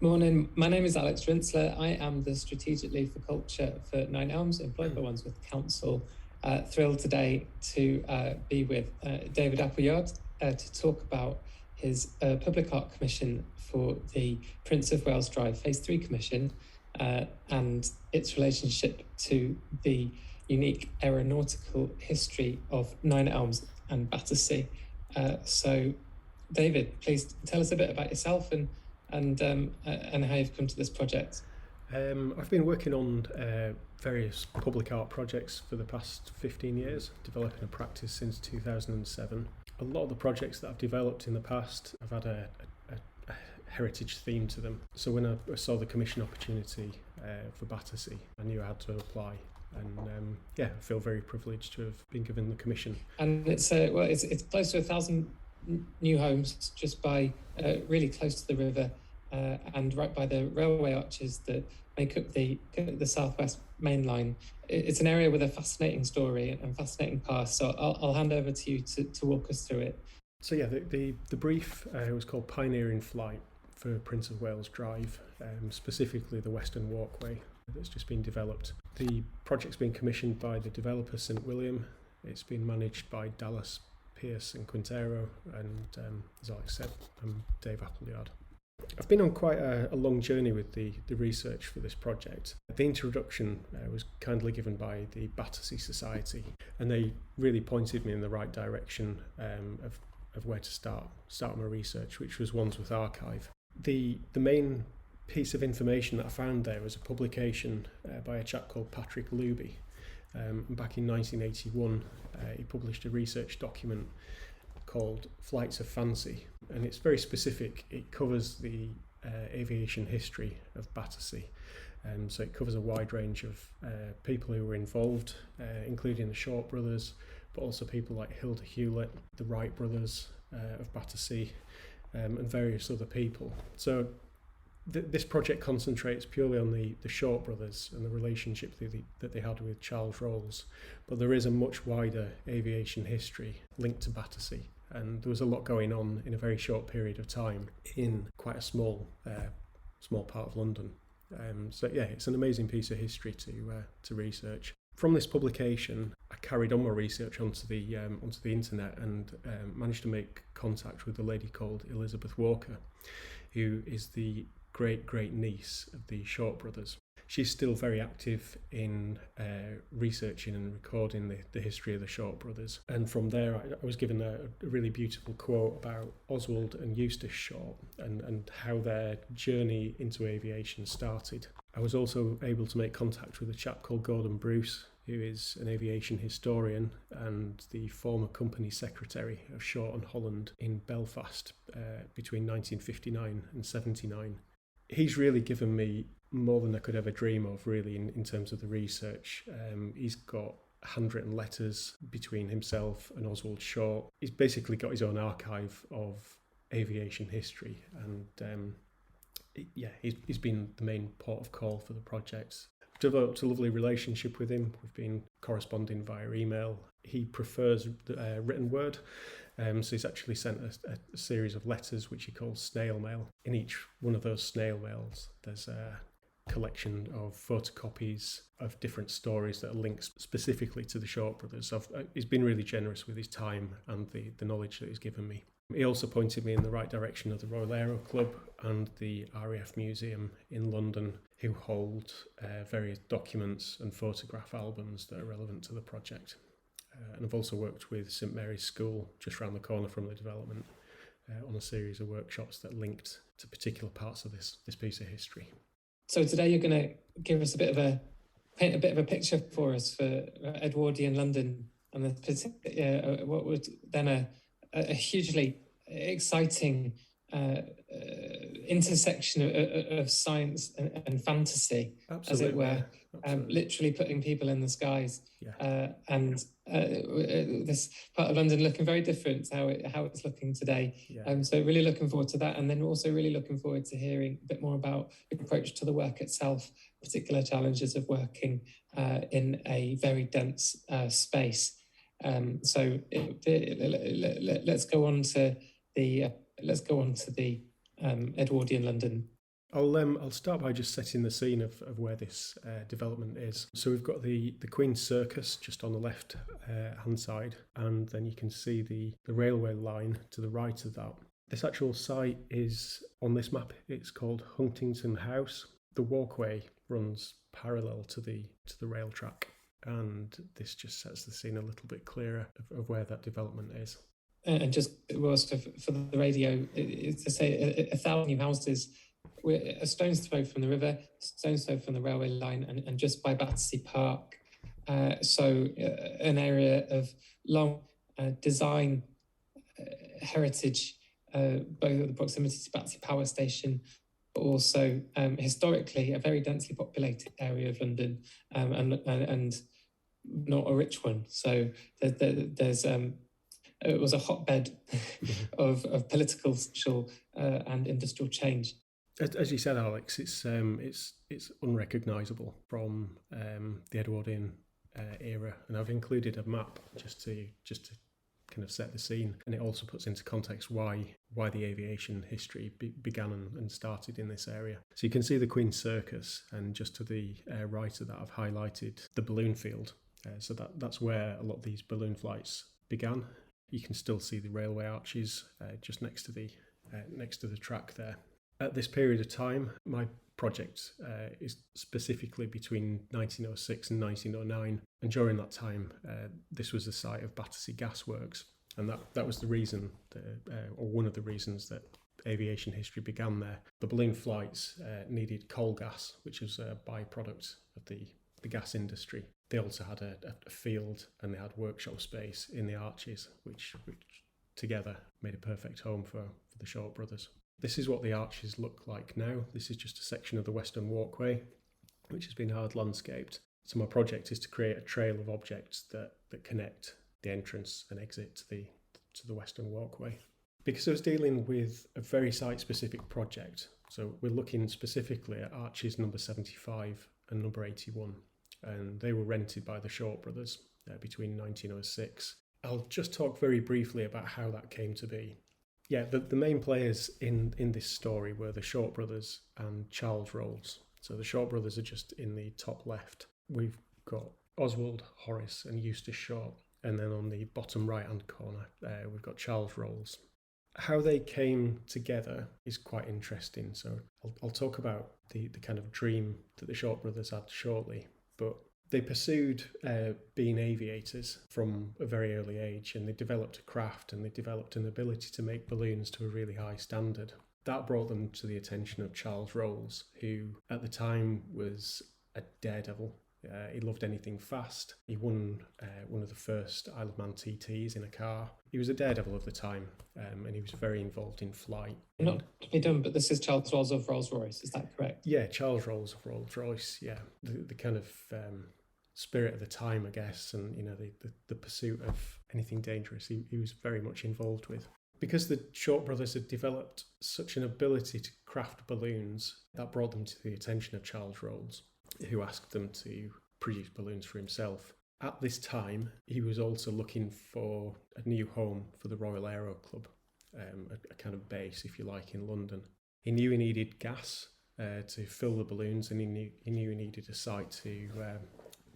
Morning, my name is Alex Rinsler. I am the Strategic Lead for Culture for Nine Elms, employed by Wandsworth Council. Thrilled today to be with David Appleyard to talk about his Public Art Commission for the Prince of Wales Drive Phase 3 Commission and its relationship to the unique aeronautical history of Nine Elms and Battersea. So, David, please tell us a bit about yourself and how you've come to this project. I've been working on various public art projects for the past 15 years, developing a practice since 2007. A lot of the projects that I've developed in the past have had a heritage theme to them. So when I saw the commission opportunity for Battersea, I knew I had to apply. And I feel very privileged to have been given the commission. And it's close to 1,000 new homes just by really close to the river and right by the railway arches that make up the southwest main line. It's an area with a fascinating story and fascinating past. So I'll hand over to you to walk us through it. So yeah, the brief was called Pioneering Flight for Prince of Wales Drive, specifically the Western Walkway that's just been developed. The project's been commissioned by the developer St William. It's been managed by Dallas, Pierce and Quintero, and as Alex said, I'm Dave Appleyard. I've been on quite a long journey with the research for this project. The introduction was kindly given by the Battersea Society, and they really pointed me in the right direction of where to start my research, which was Wandsworth Archive. The main piece of information that I found there was a publication by a chap called Patrick Luby. Back in 1981, he published a research document called Flights of Fancy, and it's very specific. It covers the aviation history of Battersea, so it covers a wide range of people who were involved, including the Short brothers, but also people like Hilda Hewlett, the Wright brothers of Battersea, and various other people. So this project concentrates purely on the Short brothers and the relationship that they had with Charles Rolls, but there is a much wider aviation history linked to Battersea, and there was a lot going on in a very short period of time in quite a small part of London. It's an amazing piece of history to research. From this publication, I carried on my research onto the internet and managed to make contact with a lady called Elizabeth Walker, who is the great niece of the Short brothers. She's still very active in researching and recording the history of the Short brothers. And from there, I was given a really beautiful quote about Oswald and Eustace Short and how their journey into aviation started. I was also able to make contact with a chap called Gordon Bruce, who is an aviation historian and the former company secretary of Short and Holland in Belfast between 1959 and 79. He's really given me more than I could ever dream of, really, in terms of the research. He's got handwritten letters between himself and Oswald Short. He's basically got his own archive of aviation history, and he's been the main port of call for the project. I've developed a lovely relationship with him. We've been corresponding via email. He prefers written word. So he's actually sent a series of letters which he calls snail mail. In each one of those snail mails, there's a collection of photocopies of different stories that are linked specifically to the Short brothers. So he's been really generous with his time and the knowledge that he's given me. He also pointed me in the right direction of the Royal Aero Club and the RAF Museum in London, who hold various documents and photograph albums that are relevant to the project. And I've also worked with St Mary's School, just round the corner from the development, on a series of workshops that linked to particular parts of this piece of history. So today you're going to give us paint a bit of a picture for us for Edwardian London and what would then a hugely exciting intersection of science and fantasy, Absolutely, as it were, absolutely. Literally putting people in the skies. Yeah. And this part of London looking very different to how it's looking today. Yeah. So really looking forward to that, and then also really looking forward to hearing a bit more about your approach to the work itself, particular challenges of working in a very dense space. So let's go on to the Edwardian London I'll start by just setting the scene of where this development is. So we've got the Queen's Circus just on the left hand side, and then you can see the railway line to the right of that. This actual site is on this map. It's called Huntington House. The walkway runs parallel to the rail track, and this just sets the scene a little bit clearer of where that development is. And just for the radio, it's to say 1,000 new houses. We're a stone's throw from the river, stone's throw from the railway line, and just by Battersea Park. So an area of long design heritage, both at the proximity to Battersea Power Station, but also historically a very densely populated area of London, and not a rich one. So there's it was a hotbed of political, social, and industrial change. As you said, Alex, it's unrecognisable from the Edwardian era, and I've included a map just to kind of set the scene, and it also puts into context why the aviation history began and started in this area. So you can see the Queen's Circus, and just to the right of that, I've highlighted the balloon field. So that's where a lot of these balloon flights began. You can still see the railway arches just next to the track there. At this period of time, my project is specifically between 1906 and 1909, and during that time, this was the site of Battersea Gas Works, and that was the reason, or one of the reasons that aviation history began there. The balloon flights needed coal gas, which was a byproduct of the gas industry. They also had a field, and they had workshop space in the arches, which together made a perfect home for the Short brothers. This is what the arches look like now. This is just a section of the Western Walkway, which has been hard landscaped. So my project is to create a trail of objects that connect the entrance and exit to the Western Walkway. Because I was dealing with a very site-specific project, so we're looking specifically at arches number 75 and number 81, and they were rented by the Short brothers between 1906. I'll just talk very briefly about how that came to be. Yeah, the main players in this story were the Short brothers and Charles Rolls. So the Short brothers are just in the top left. We've got Oswald, Horace and Eustace Short. And then on the bottom right-hand corner, we've got Charles Rolls. How they came together is quite interesting. So I'll talk about the kind of dream that the Short brothers had shortly. But they pursued being aviators from a very early age, and they developed a craft, and they developed an ability to make balloons to a really high standard. That brought them to the attention of Charles Rolls, who at the time was a daredevil. He loved anything fast. He won one of the first Isle of Man TTs in a car. He was a daredevil of the time, and he was very involved in flight. Not to be done, but this is Charles Rolls of Rolls-Royce, is that correct? Yeah, Charles Rolls of Rolls-Royce, yeah. The kind of spirit of the time, I guess, and the pursuit of anything dangerous he was very much involved with. Because the Short brothers had developed such an ability to craft balloons, that brought them to the attention of Charles Rolls, who asked them to produce balloons for himself. At this time, he was also looking for a new home for the Royal Aero Club, a kind of base, if you like, in London. He knew he needed gas to fill the balloons, and he knew he needed a site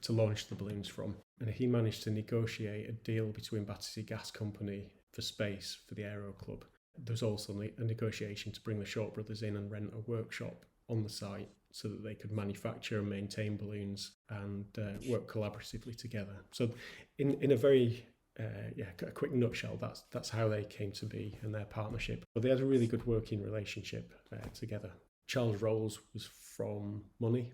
to launch the balloons from. And he managed to negotiate a deal between Battersea Gas Company for space for the Aero Club. There was also a negotiation to bring the Short brothers in and rent a workshop on the site so that they could manufacture and maintain balloons and work collaboratively together. So in a very a quick nutshell, that's how they came to be and their partnership. But they had a really good working relationship together. Charles Rolls was from Money.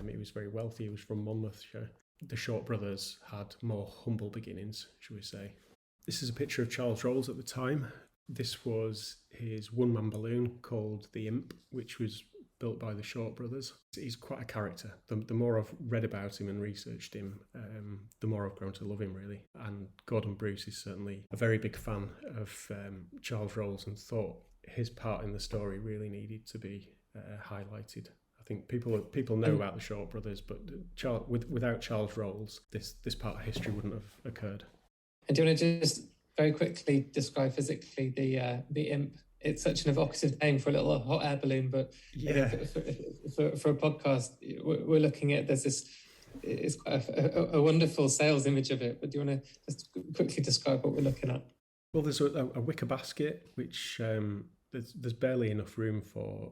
He was very wealthy. He was from Monmouthshire. The Short brothers had more humble beginnings, shall we say. This is a picture of Charles Rolls at the time. This was his one-man balloon called the Imp, which was built by the Short brothers. He's quite a character. The more I've read about him and researched him, the more I've grown to love him, really. And Gordon Bruce is certainly a very big fan of Charles Rolls and thought his part in the story really needed to be highlighted. I think people know about the Short brothers, but without Charles Rolls, this part of history wouldn't have occurred. And do you want to just very quickly describe physically the Imp it's such an evocative name for a little hot air balloon, but Yeah. for a podcast, we're looking at, there's this, it's quite a wonderful sales image of it. But do you want to just quickly describe what we're looking at? Well, there's a wicker basket, which there's barely enough room for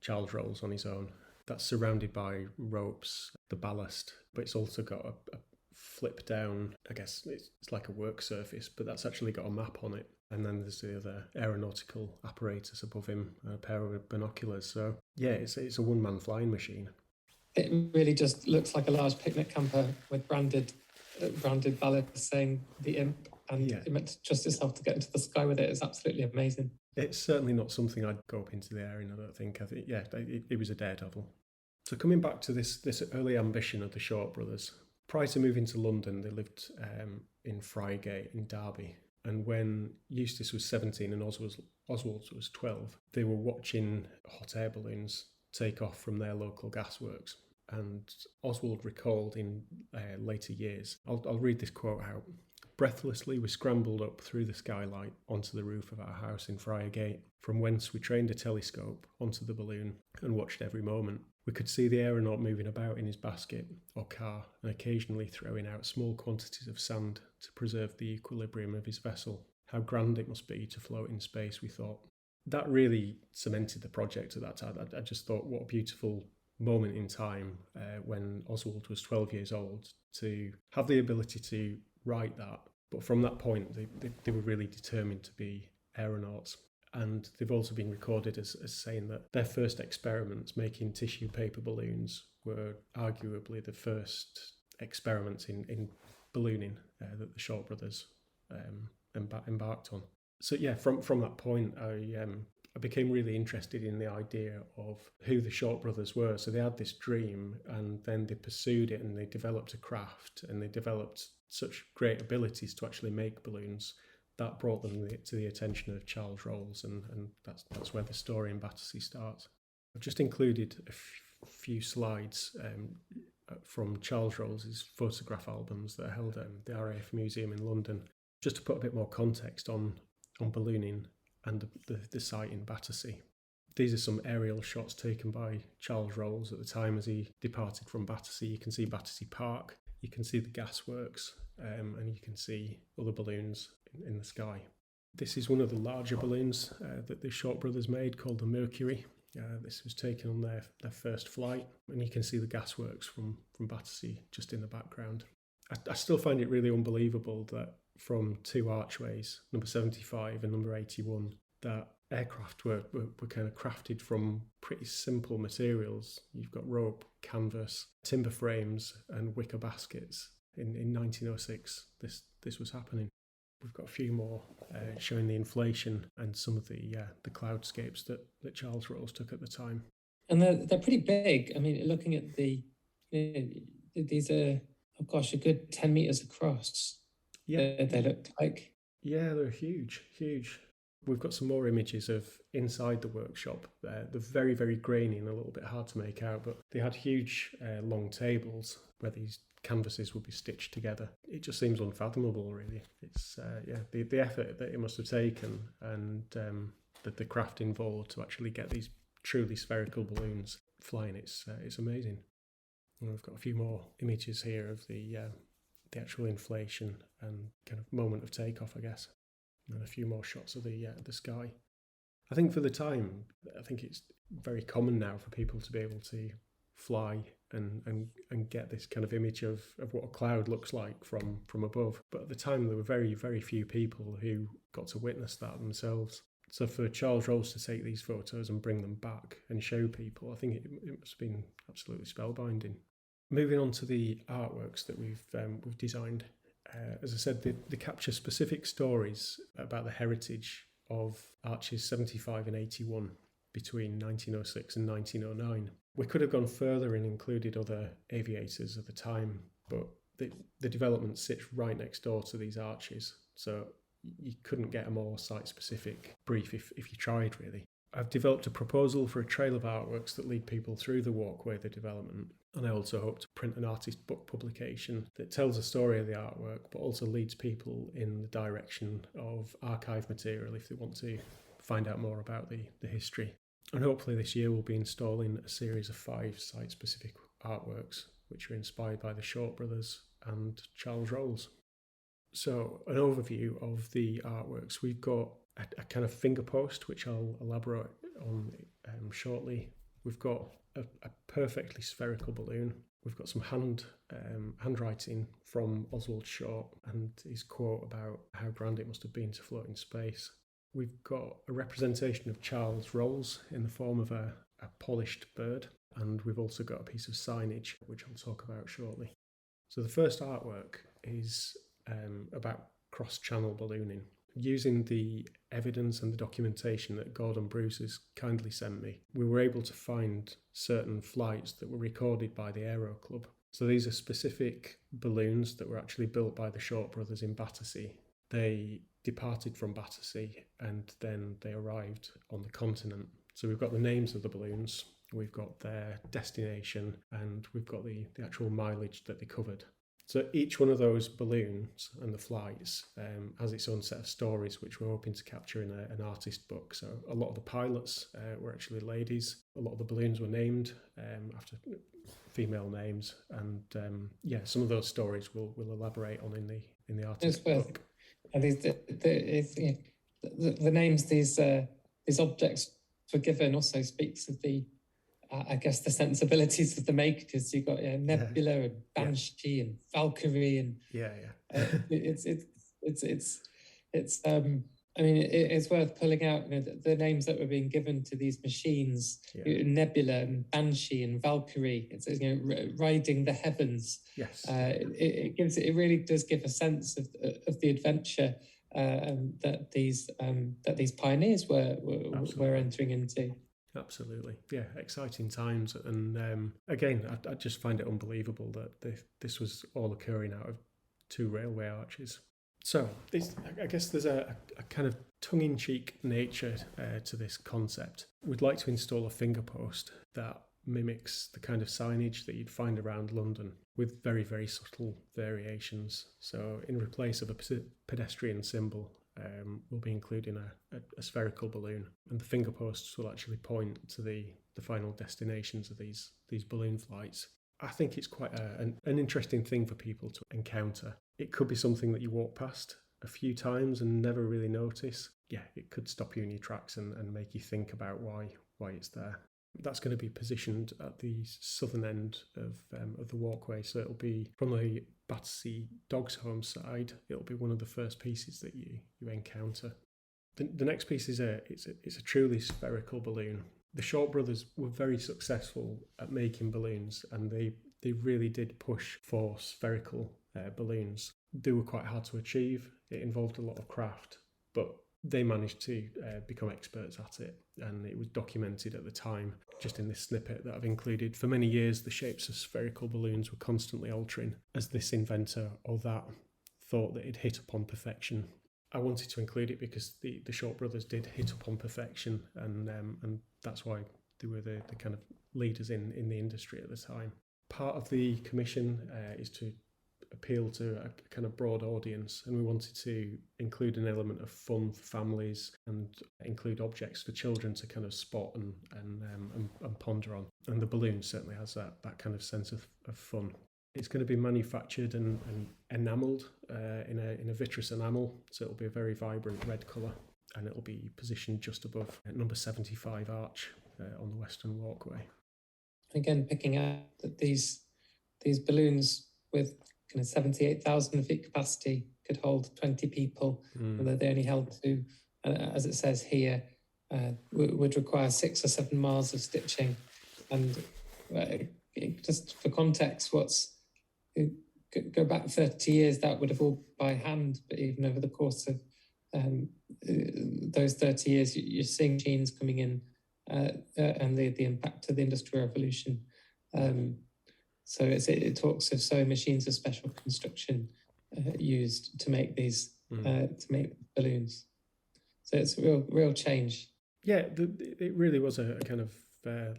Charles rolls on his own. That's surrounded by ropes, the ballast, but it's also got a flip down, I guess it's like a work surface, but that's actually got a map on it. And then there's the other aeronautical apparatus above him, a pair of binoculars. So yeah, it's a one-man flying machine. It really just looks like a large picnic camper with branded ballast saying the Imp, and it meant to trust itself to get into the sky with it. It's absolutely amazing. It's certainly not something I'd go up into the air in, I don't think. I think, yeah, it was a daredevil. So coming back to this early ambition of the Short brothers, prior to moving to London, they lived in Friargate in Derby. And when Eustace was 17 and Oswald was 12, they were watching hot air balloons take off from their local gasworks. And Oswald recalled in later years, I'll read this quote out. Breathlessly, we scrambled up through the skylight onto the roof of our house in Friargate, from whence we trained a telescope onto the balloon and watched every moment. We could see the aeronaut moving about in his basket or car and occasionally throwing out small quantities of sand to preserve the equilibrium of his vessel. How grand it must be to float in space, we thought. That really cemented the project at that time. I just thought, what a beautiful moment in time when Oswald was 12 years old to have the ability to write that. But from that point, they were really determined to be aeronauts. And they've also been recorded as saying that their first experiments making tissue paper balloons were arguably the first experiments in ballooning that the Short brothers embarked on. So yeah, from that point, I became really interested in the idea of who the Short brothers were. So they had this dream, and then they pursued it, and they developed a craft, and they developed such great abilities to actually make balloons. That brought them to the attention of Charles Rolls, and that's where the story in Battersea starts. I've just included a few slides from Charles Rolls' photograph albums that are held at the RAF Museum in London, just to put a bit more context on ballooning and the site in Battersea. These are some aerial shots taken by Charles Rolls at the time as he departed from Battersea. You can see Battersea Park, you can see the gasworks, and you can see other balloons in the sky. This is one of the larger balloons that the Short brothers made, called the Mercury. This was taken on their first flight, and you can see the gasworks from Battersea just in the background. I still find it really unbelievable that from two archways, number 75 and number 81, that aircraft were kind of crafted from pretty simple materials. You've got rope, canvas, timber frames and wicker baskets. In 1906, this was happening. We've got a few more showing the inflation and some of the cloudscapes that Charles Rolls took at the time. And they're pretty big. I mean, looking at these are, a good 10 metres across. Yeah, they look like. Yeah, they're huge. We've got some more images of inside the workshop. They're very, very grainy and a little bit hard to make out, but they had huge long tables where these canvases would be stitched together. It just seems unfathomable, really. It's the effort that it must have taken and the craft involved to actually get these truly spherical balloons flying. It's amazing. And we've got a few more images here of the actual inflation and kind of moment of takeoff, I guess. And a few more shots of the sky. I think for the time, I think it's very common now for people to be able to fly and get this kind of image of what a cloud looks like from above. But at the time, there were very, very few people who got to witness that themselves. So for Charles Rolls to take these photos and bring them back and show people, I think it must have been absolutely spellbinding. Moving on to the artworks that we've designed. As I said, they capture specific stories about the heritage of Arches 75 and 81 between 1906 and 1909. We could have gone further and included other aviators of the time, but the development sits right next door to these arches, so you couldn't get a more site-specific brief if you tried, really. I've developed a proposal for a trail of artworks that lead people through the walkway of the development, and I also hope to print an artist book publication that tells the story of the artwork but also leads people in the direction of archive material if they want to find out more about the history. And hopefully this year we'll be installing a series of 5 site-specific artworks, which are inspired by the Short brothers and Charles Rolls. So an overview of the artworks. We've got a kind of finger post, which I'll elaborate on shortly. We've got a perfectly spherical balloon. We've got some handwriting from Oswald Short and his quote about how grand it must have been to float in space. We've got a representation of Charles Rolls in the form of a polished bird, and we've also got a piece of signage, which I'll talk about shortly. So the first artwork is about cross-channel ballooning. Using the evidence and the documentation that Gordon Bruce has kindly sent me, we were able to find certain flights that were recorded by the Aero Club. So these are specific balloons that were actually built by the Short brothers in Battersea. They departed from Battersea and then they arrived on the continent. So we've got the names of the balloons, we've got their destination, and we've got the actual mileage that they covered. So each one of those balloons and the flights has its own set of stories, which we're hoping to capture in an artist book. So a lot of the pilots were actually ladies. A lot of the balloons were named after female names, and some of those stories we'll elaborate on in the artist book. And the names these objects were given also speaks of the sensibilities of the makers. You've got Nebula and Banshee and Valkyrie, and it's worth pulling out the names that were being given to these machines. Nebula and Banshee and Valkyrie. It's riding the heavens. Yes, it really does give a sense of the adventure that these pioneers were entering into. Absolutely. Yeah, exciting times. And again, I just find it unbelievable that this was all occurring out of 2 railway arches. So I guess there's a kind of tongue-in-cheek nature to this concept. We'd like to install a finger post that mimics the kind of signage that you'd find around London with very, very subtle variations. So in replace of a pedestrian symbol, we'll be including a spherical balloon, and the finger posts will actually point to the final destinations of these balloon flights. I think it's quite an interesting thing for people to encounter. It could be something that you walk past a few times and never really notice. Yeah, it could stop you in your tracks and make you think about why it's there. That's going to be positioned at the southern end of the walkway, so it'll be from the Battersea Dogs Home side. It'll be one of the first pieces that you encounter. The next piece is it's a truly spherical balloon. The Short brothers were very successful at making balloons, and they really did push for spherical balloons. They were quite hard to achieve. It involved a lot of craft, but they managed to become experts at it, and it was documented at the time. Just in this snippet that I've included, for many years the shapes of spherical balloons were constantly altering as this inventor or that thought that it hit upon perfection. I wanted to include it because the Short brothers did hit upon perfection, and that's why they were the kind of leaders in the industry at the time. Part of the commission is to appeal to a kind of broad audience, and we wanted to include an element of fun for families and include objects for children to kind of spot and ponder on. And the balloon certainly has that kind of sense of fun. It's going to be manufactured and enamelled in a vitreous enamel, so it'll be a very vibrant red colour, and it'll be positioned just above number 75 arch on the Western Walkway. Again, picking out that these balloons with kind of 78,000 feet capacity could hold 20 people, and that they only held to, as it says here, would require 6 or 7 miles of stitching. And just for context, go back 30 years, that would have all by hand, but even over the course of those 30 years, you're seeing machines coming in and the impact of the Industrial Revolution. So it talks of sewing machines of special construction used to make these to make balloons. So it's a real change. Yeah, it really was a kind of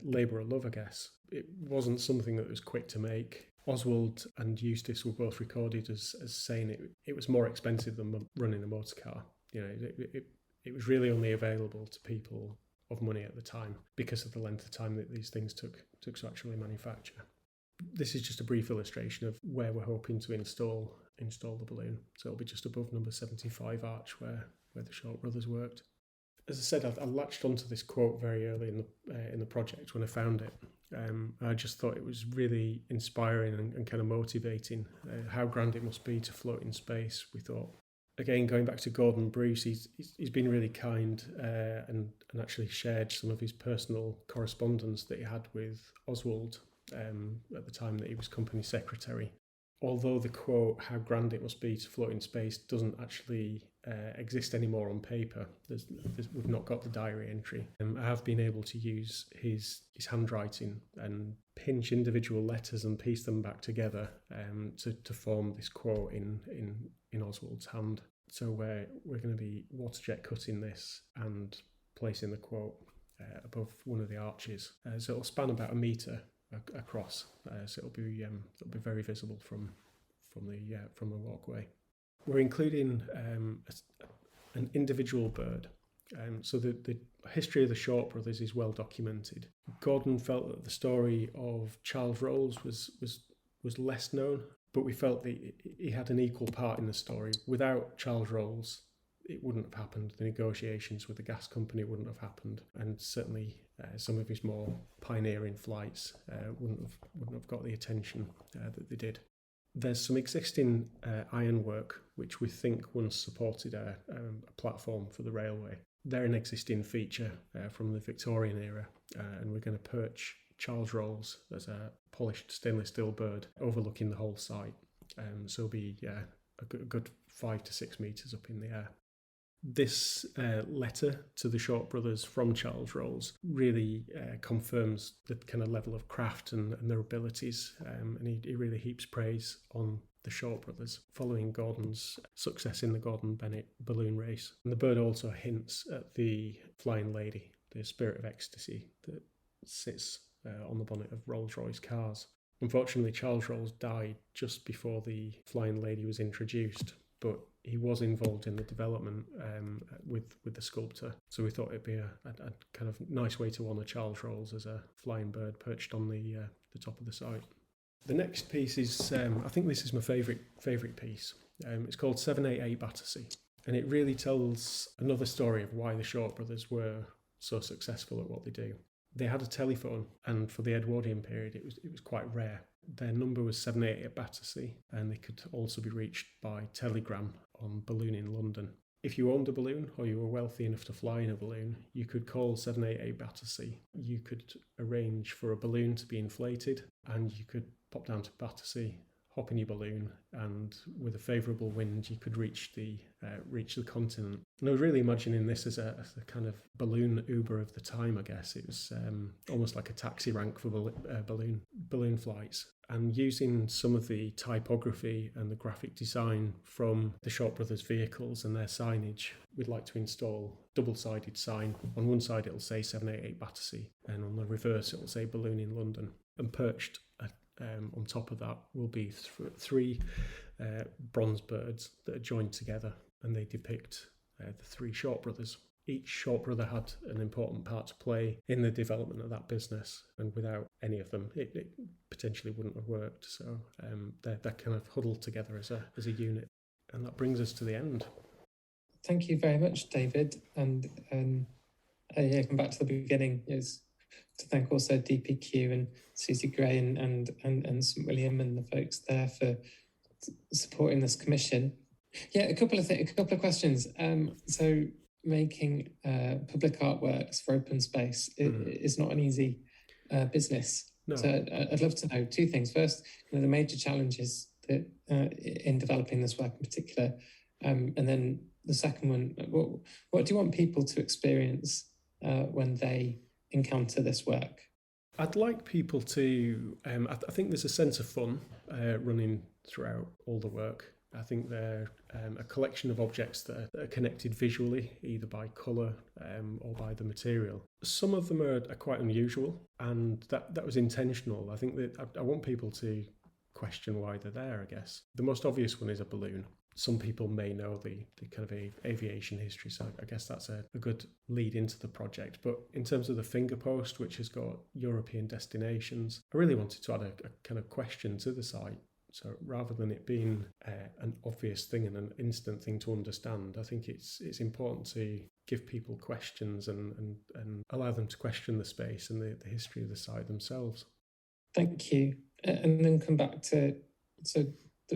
labour of love, I guess. It wasn't something that was quick to make. Oswald and Eustace were both recorded as saying it was more expensive than running a motor car. You know, it was really only available to people of money at the time because of the length of time that these things took to actually manufacture. This is just a brief illustration of where we're hoping to install the balloon. So it'll be just above number 75 arch where the Short brothers worked. As I said, I latched onto this quote very early in the project when I found it. I just thought it was really inspiring and kind of motivating. How grand it must be to float in space, we thought. Again, going back to Gordon Bruce, he's been really kind and actually shared some of his personal correspondence that he had with Oswald at the time that he was company secretary. Although the quote, how grand it must be to float in space, doesn't actually exist anymore on paper. We've not got the diary entry. I have been able to use his handwriting and pinch individual letters and piece them back together to form this quote in Oswald's hand. So we're going to be waterjet cutting this and placing the quote above one of the arches. So it'll span about a metre across. So it'll be very visible from the walkway. We're including an individual bird. So the history of the Short brothers is well documented. Gordon felt that the story of Charles Rolls was less known, but we felt that he had an equal part in the story. Without Charles Rolls, it wouldn't have happened. The negotiations with the gas company wouldn't have happened, and certainly some of his more pioneering flights wouldn't have got the attention that they did. There's some existing ironwork which we think once supported a platform for the railway. They're an existing feature from the Victorian era, and we're going to perch Charles Rolls as a polished stainless steel bird overlooking the whole site. So it'll be a good 5 to 6 metres up in the air. This letter to the Short brothers from Charles Rolls really confirms the kind of level of craft and their abilities, and he really heaps praise on the Short brothers following Gordon's success in the Gordon Bennett balloon race. And the bird also hints at the Flying Lady, the spirit of ecstasy that sits on the bonnet of Rolls-Royce cars. Unfortunately, Charles Rolls died just before the Flying Lady was introduced, but he was involved in the development with the sculptor. So we thought it'd be a kind of nice way to honour Charles Rolls as a flying bird perched on the top of the site. The next piece is, I think this is my favourite piece. It's called 788 Battersea, and it really tells another story of why the Short brothers were so successful at what they do. They had a telephone, and for the Edwardian period, it was quite rare. Their number was 788 Battersea, and they could also be reached by telegram on Balloon in London. If you owned a balloon or you were wealthy enough to fly in a balloon, you could call 788 Battersea. You could arrange for a balloon to be inflated, and you could pop down to Battersea, hop in your balloon, and with a favourable wind, you could reach the continent. And I was really imagining this as a kind of balloon Uber of the time, I guess. It was almost like a taxi rank for balloon flights. And using some of the typography and the graphic design from the Short brothers' vehicles and their signage, we'd like to install a double-sided sign. On one side it'll say 788 Battersea, and on the reverse it'll say Balloon in London. And perched on top of that will be three bronze birds that are joined together, and they depict the three Short brothers. Each Short brother had an important part to play in the development of that business, and without any of them, it potentially wouldn't have worked. So they're kind of huddled together as a unit, and that brings us to the end. Thank you very much, David. And come back to the beginning is to thank also DPQ and Susie Gray and St William and the folks there for supporting this commission. Yeah, a couple of questions. So making public artworks for open space is not an easy business. No. So I'd love to know two things. First, the major challenges that in developing this work in particular, and then the second one, what do you want people to experience when they encounter this work? I'd like people to, I think there's a sense of fun running throughout all the work. I think they're a collection of objects that are connected visually, either by colour or by the material. Some of them are quite unusual, and that was intentional. I think that I want people to question why they're there, I guess. The most obvious one is a balloon. some people may know the kind of aviation history, so I guess that's a good lead into the project. But in terms of the finger post, which has got European destinations, I really wanted to add a kind of question to the site. So rather than it being an obvious thing and an instant thing to understand, I think it's important to give people questions and allow them to question the space and the history of the site themselves. Thank you. And then come back to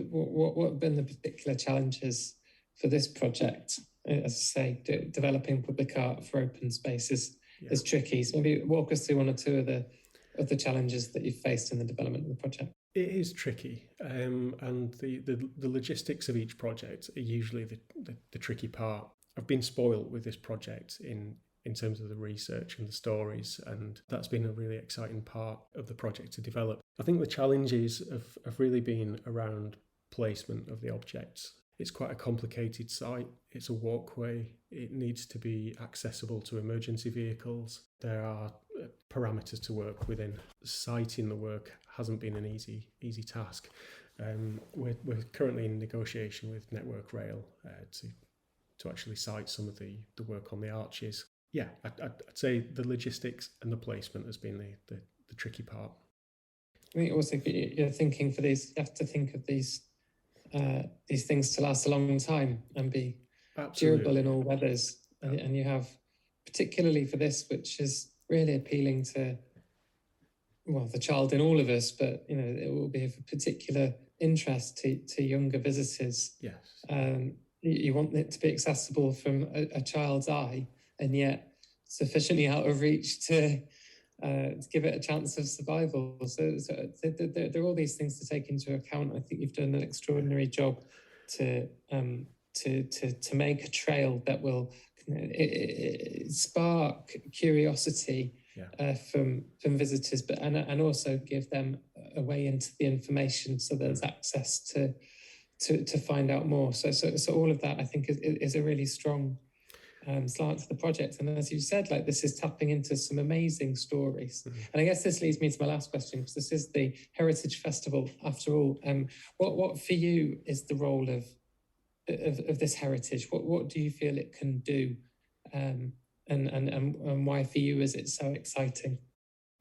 what have been the particular challenges for this project? As I say, developing public art for open spaces is tricky. So maybe walk us through one or two of the challenges that you've faced in the development of the project. It is tricky, and the logistics of each project are usually the tricky part. I've been spoiled with this project in terms of the research and the stories, and that's been a really exciting part of the project to develop. I think the challenges have really been around placement of the objects. It's quite a complicated site. It's a walkway. It needs to be accessible to emergency vehicles. There are parameters to work within. Siting the work hasn't been an easy task. We're currently in negotiation with Network Rail to actually site some of the work on the arches. Yeah, I'd say the logistics and the placement has been the tricky part. I think also you're thinking for these, you have to think of these things to last a long time and be durable in all weathers. And you have, particularly for this, which is really appealing to, well, the child in all of us, but it will be of a particular interest to younger visitors. Yes. You want it to be accessible from a child's eye, and yet sufficiently out of reach to give it a chance of survival. So there are all these things to take into account. I think you've done an extraordinary job to make a trail that will spark curiosity from visitors, but and also give them a way into the information, so there's access to find out more. So all of that, I think, is a really strong slant to the project. And as you said, this is tapping into some amazing stories. Mm-hmm. And I guess this leads me to my last question, because this is the Heritage Festival after all. What for you is the role of this heritage? What do you feel it can do? And why for you is it so exciting?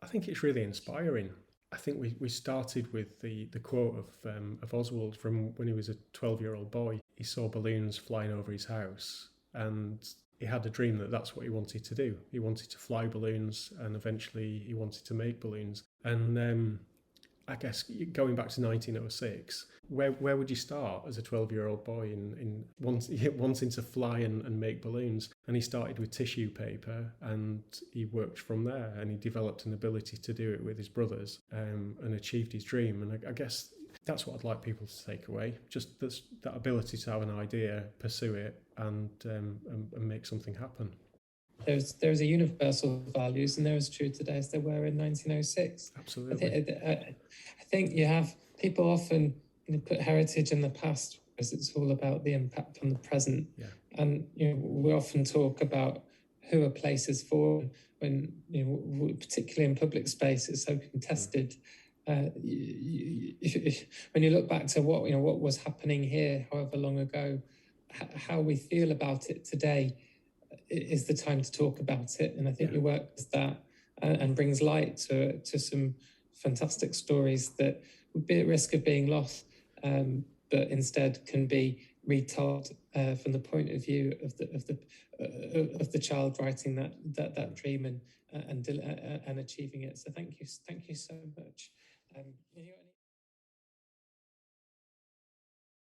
I think it's really inspiring. I think we started with the quote of Oswald from when he was a 12-year-old boy. He saw balloons flying over his house, and he had a dream that that's what he wanted to do. He wanted to fly balloons, and eventually he wanted to make balloons. And I guess going back to 1906, where would you start as a 12-year-old boy in wanting to fly and make balloons? And he started with tissue paper, and he worked from there, and he developed an ability to do it with his brothers, and achieved his dream. And I guess that's what I'd like people to take away, just that ability to have an idea, pursue it, and make something happen. There's a universal values, and they're as true today as they were in 1906. Absolutely. I think you have people often put heritage in the past because it's all about the impact on the present. Yeah. And we often talk about who a place is for, when particularly in public space, it's so contested. When you look back to what was happening here, however long ago, how we feel about it today is the time to talk about it. And I think your work does that and brings light to some fantastic stories that would be at risk of being lost, but instead can be retold from the point of view of the child writing that dream and achieving it. So thank you so much.